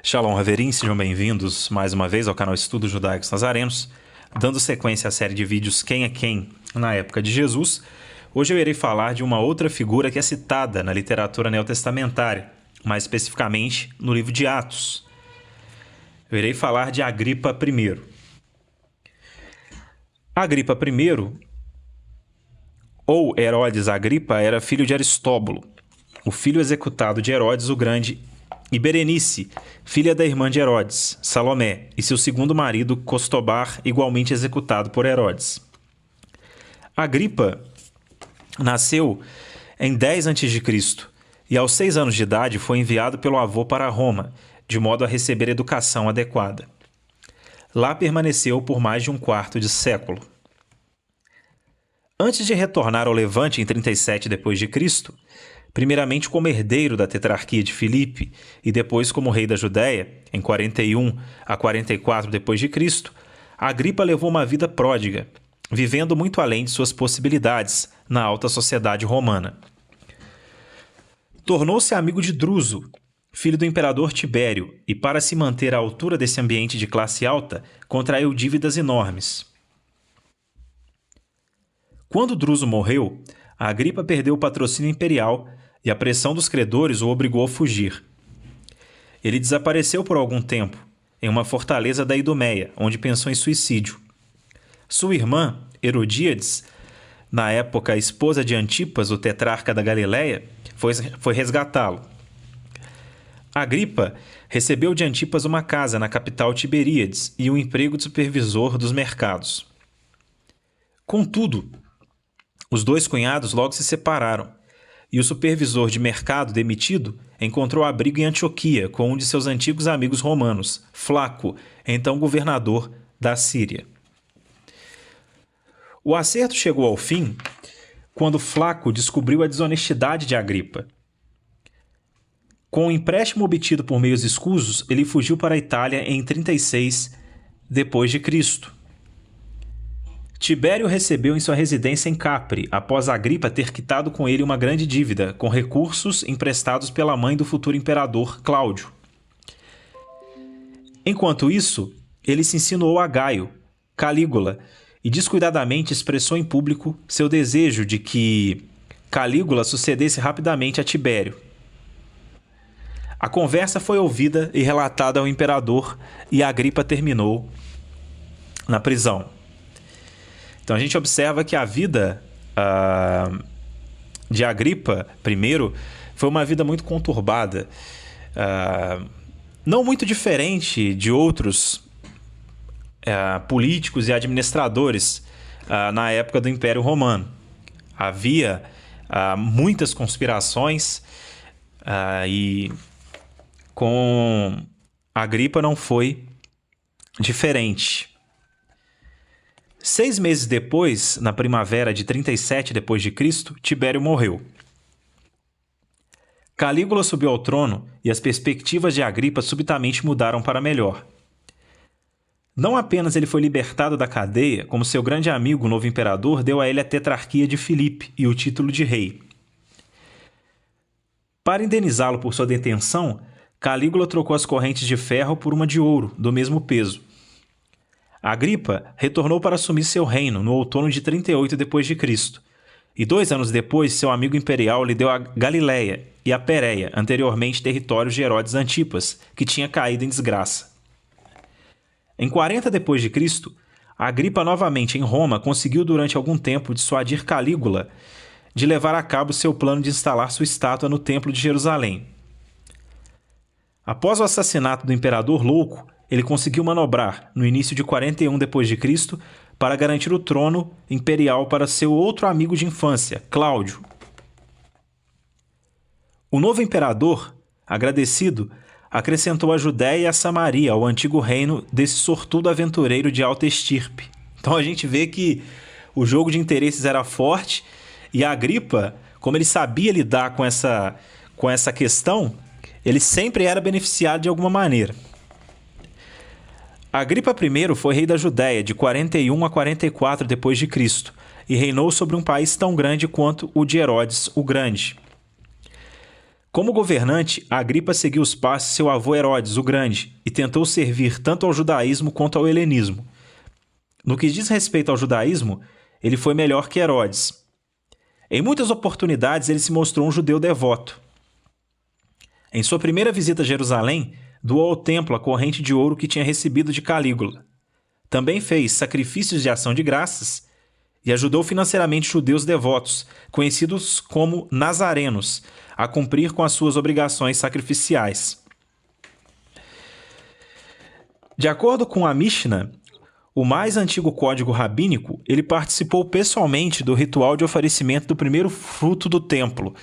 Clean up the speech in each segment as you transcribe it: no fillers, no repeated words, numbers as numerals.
Shalom, Haverim, sejam bem-vindos mais uma vez ao canal Estudos Judaicos Nazarenos. Dando sequência à série de vídeos Quem é Quem na época de Jesus, hoje eu irei falar de uma outra figura que é citada na literatura neotestamentária, mais especificamente no livro de Atos. Eu irei falar de Agripa I. Agripa I, ou Herodes Agripa, era filho de Aristóbulo, o filho executado de Herodes o Grande, e Berenice, filha da irmã de Herodes, Salomé, e seu segundo marido, Costobar, igualmente executado por Herodes. Agripa nasceu em 10 a.C. e aos 6 anos de idade foi enviado pelo avô para Roma, de modo a receber educação adequada. Lá permaneceu por mais de um quarto de século. Antes de retornar ao Levante em 37 d.C., primeiramente como herdeiro da tetrarquia de Filipe e depois como rei da Judéia, em 41 a 44 d.C., Agripa levou uma vida pródiga, vivendo muito além de suas possibilidades na alta sociedade romana. Tornou-se amigo de Druso, filho do imperador Tibério, e para se manter à altura desse ambiente de classe alta, contraiu dívidas enormes. Quando Druso morreu, Agripa perdeu o patrocínio imperial e a pressão dos credores o obrigou a fugir. Ele desapareceu por algum tempo, em uma fortaleza da Idumeia, onde pensou em suicídio. Sua irmã, Herodíades, na época esposa de Antipas, o tetrarca da Galileia, foi resgatá-lo. Agripa recebeu de Antipas uma casa na capital Tiberíades e um emprego de supervisor dos mercados. Contudo, os dois cunhados logo se separaram, e o supervisor de mercado demitido encontrou abrigo em Antioquia com um de seus antigos amigos romanos, Flaco, então governador da Síria. O acerto chegou ao fim quando Flaco descobriu a desonestidade de Agripa. Com o empréstimo obtido por meios escusos, ele fugiu para a Itália em 36 d.C. Tibério recebeu em sua residência em Capri, após Agripa ter quitado com ele uma grande dívida, com recursos emprestados pela mãe do futuro imperador, Cláudio. Enquanto isso, ele se insinuou a Gaio, Calígula, e descuidadamente expressou em público seu desejo de que Calígula sucedesse rapidamente a Tibério. A conversa foi ouvida e relatada ao imperador, e Agripa terminou na prisão. Então a gente observa que a vida de Agripa I foi uma vida muito conturbada, não muito diferente de outros políticos e administradores na época do Império Romano. Havia muitas conspirações e com Agripa não foi diferente. 6 meses depois, na primavera de 37 d.C., Tibério morreu. Calígula subiu ao trono e as perspectivas de Agripa subitamente mudaram para melhor. Não apenas ele foi libertado da cadeia, como seu grande amigo, o novo imperador, deu a ele a tetrarquia de Filipe e o título de rei. Para indenizá-lo por sua detenção, Calígula trocou as correntes de ferro por uma de ouro, do mesmo peso. Agripa retornou para assumir seu reino no outono de 38 d.C., e 2 anos depois seu amigo imperial lhe deu a Galileia e a Pérea, anteriormente territórios de Herodes Antipas, que tinha caído em desgraça. Em 40 d.C., Agripa novamente em Roma conseguiu durante algum tempo dissuadir Calígula de levar a cabo seu plano de instalar sua estátua no Templo de Jerusalém. Após o assassinato do imperador louco, ele conseguiu manobrar, no início de 41 d.C., para garantir o trono imperial para seu outro amigo de infância, Cláudio. O novo imperador, agradecido, acrescentou a Judéia e a Samaria ao antigo reino desse sortudo aventureiro de alta estirpe. Então a gente vê que o jogo de interesses era forte e Agripa, como ele sabia lidar com essa questão, ele sempre era beneficiado de alguma maneira. Agripa I foi rei da Judéia de 41 a 44 d.C. e reinou sobre um país tão grande quanto o de Herodes o Grande. Como governante, Agripa seguiu os passos de seu avô Herodes, o Grande, e tentou servir tanto ao judaísmo quanto ao helenismo. No que diz respeito ao judaísmo, ele foi melhor que Herodes. Em muitas oportunidades, ele se mostrou um judeu devoto. Em sua primeira visita a Jerusalém, doou ao templo a corrente de ouro que tinha recebido de Calígula. Também fez sacrifícios de ação de graças e ajudou financeiramente judeus devotos, conhecidos como nazarenos, a cumprir com as suas obrigações sacrificiais. De acordo com a Mishnah, o mais antigo código rabínico, ele participou pessoalmente do ritual de oferecimento do primeiro fruto do templo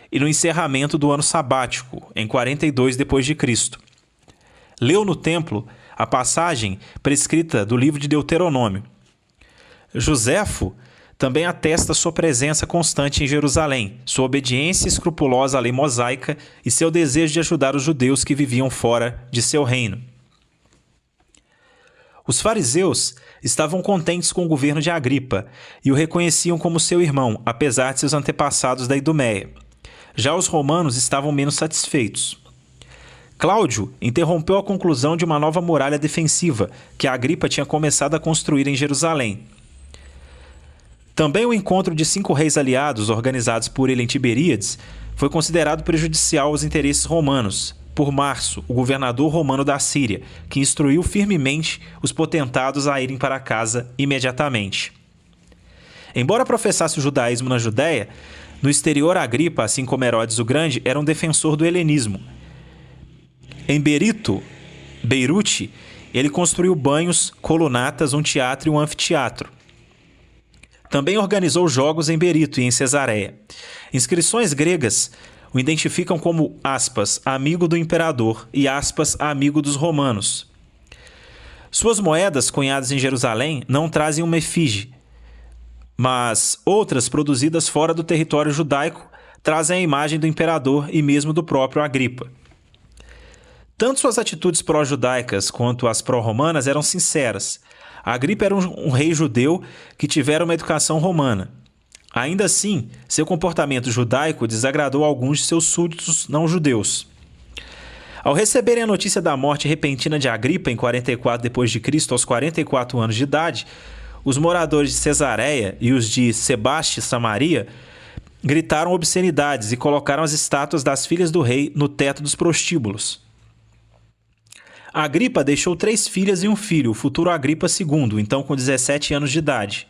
e no encerramento do ano sabático, em 42 d.C. Leu no templo a passagem prescrita do livro de Deuteronômio. Joséfo também atesta sua presença constante em Jerusalém, sua obediência escrupulosa à lei mosaica e seu desejo de ajudar os judeus que viviam fora de seu reino. Os fariseus estavam contentes com o governo de Agripa e o reconheciam como seu irmão, apesar de seus antepassados da Idumeia. Já os romanos estavam menos satisfeitos. Cláudio interrompeu a conclusão de uma nova muralha defensiva que Agripa tinha começado a construir em Jerusalém. Também o encontro de 5 reis aliados, organizados por ele em Tiberíades, foi considerado prejudicial aos interesses romanos, por Março, o governador romano da Síria, que instruiu firmemente os potentados a irem para casa imediatamente. Embora professasse o judaísmo na Judéia, no exterior Agripa, assim como Herodes o Grande, era um defensor do helenismo. Em Beirute, ele construiu banhos, colunatas, um teatro e um anfiteatro. Também organizou jogos em Berito e em Cesareia. Inscrições gregas o identificam como, aspas, amigo do imperador e, aspas, amigo dos romanos. Suas moedas, cunhadas em Jerusalém, não trazem uma efígie, mas outras produzidas fora do território judaico trazem a imagem do imperador e mesmo do próprio Agripa. Tanto suas atitudes pró-judaicas quanto as pró-romanas eram sinceras. Agripa era um rei judeu que tivera uma educação romana. Ainda assim, seu comportamento judaico desagradou alguns de seus súditos não-judeus. Ao receberem a notícia da morte repentina de Agripa em 44 d.C., aos 44 anos de idade, os moradores de Cesareia e os de Sebaste, Samaria, gritaram obscenidades e colocaram as estátuas das filhas do rei no teto dos prostíbulos. Agripa deixou 3 filhas e um filho, o futuro Agripa II, então com 17 anos de idade.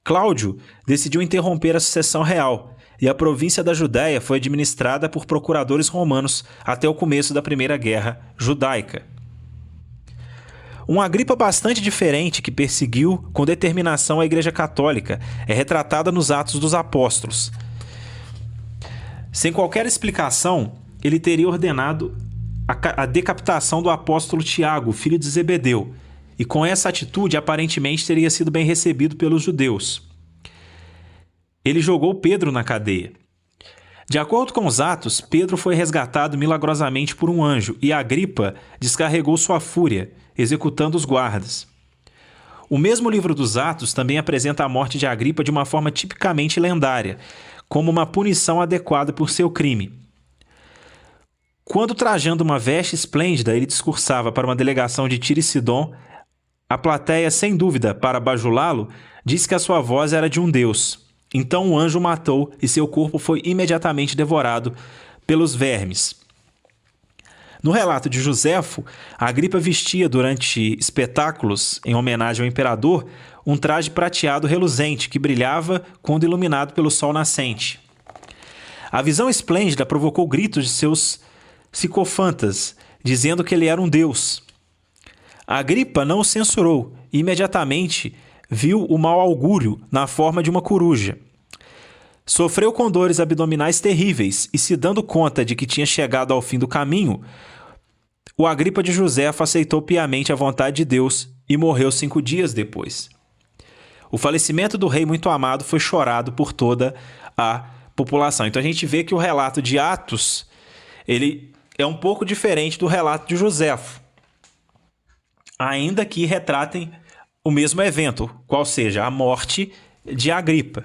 Cláudio decidiu interromper a sucessão real, e a província da Judéia foi administrada por procuradores romanos até o começo da Primeira Guerra Judaica. Um Agripa bastante diferente que perseguiu com determinação a Igreja Católica é retratada nos Atos dos Apóstolos. Sem qualquer explicação, ele teria ordenado a decapitação do apóstolo Tiago, filho de Zebedeu, e com essa atitude aparentemente teria sido bem recebido pelos judeus. Ele jogou Pedro na cadeia. De acordo com os Atos, Pedro foi resgatado milagrosamente por um anjo e Agripa descarregou sua fúria, executando os guardas. O mesmo livro dos Atos também apresenta a morte de Agripa de uma forma tipicamente lendária, como uma punição adequada por seu crime. Quando trajando uma veste esplêndida, ele discursava para uma delegação de Tiro e Sidom, a plateia, sem dúvida, para bajulá-lo, disse que a sua voz era de um deus. Então o anjo o matou e seu corpo foi imediatamente devorado pelos vermes. No relato de Joséfo, Agripa vestia durante espetáculos em homenagem ao imperador um traje prateado reluzente que brilhava quando iluminado pelo sol nascente. A visão esplêndida provocou gritos de seus psicofantas, dizendo que ele era um deus. Agripa não o censurou e imediatamente viu o mau augúrio na forma de uma coruja. Sofreu com dores abdominais terríveis e, se dando conta de que tinha chegado ao fim do caminho, o Agripa de Joséfo aceitou piamente a vontade de Deus e morreu 5 dias depois. O falecimento do rei muito amado foi chorado por toda a população. Então a gente vê que o relato de Atos ele é um pouco diferente do relato de Joséfo, ainda que retratem o mesmo evento, qual seja, a morte de Agripa.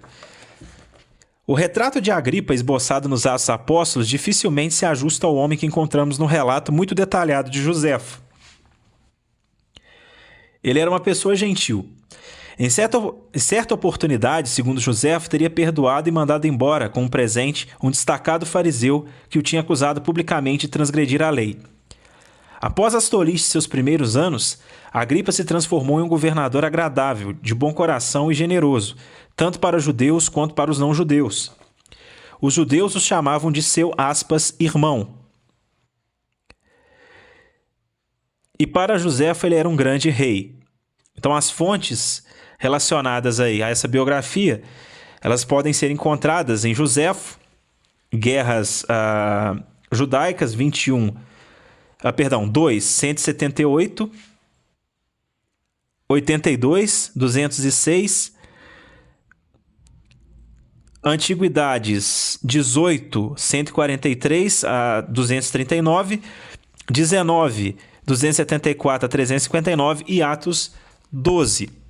O retrato de Agripa esboçado nos Atos Apóstolos dificilmente se ajusta ao homem que encontramos no relato muito detalhado de Josefo. Ele era uma pessoa gentil. Em certa oportunidade, segundo Josefo, teria perdoado e mandado embora com um presente um destacado fariseu que o tinha acusado publicamente de transgredir a lei. Após as tolices de seus primeiros anos, Agripa se transformou em um governador agradável, de bom coração e generoso, tanto para os judeus quanto para os não-judeus. Os judeus os chamavam de seu, aspas, irmão. E para Josefo ele era um grande rei. Então as fontes relacionadas aí a essa biografia, elas podem ser encontradas em Josefo, Guerras Judaicas 2, 178, 82, 206, Antiguidades 18, 143 a 239, 19, 274 a 359 e Atos 12.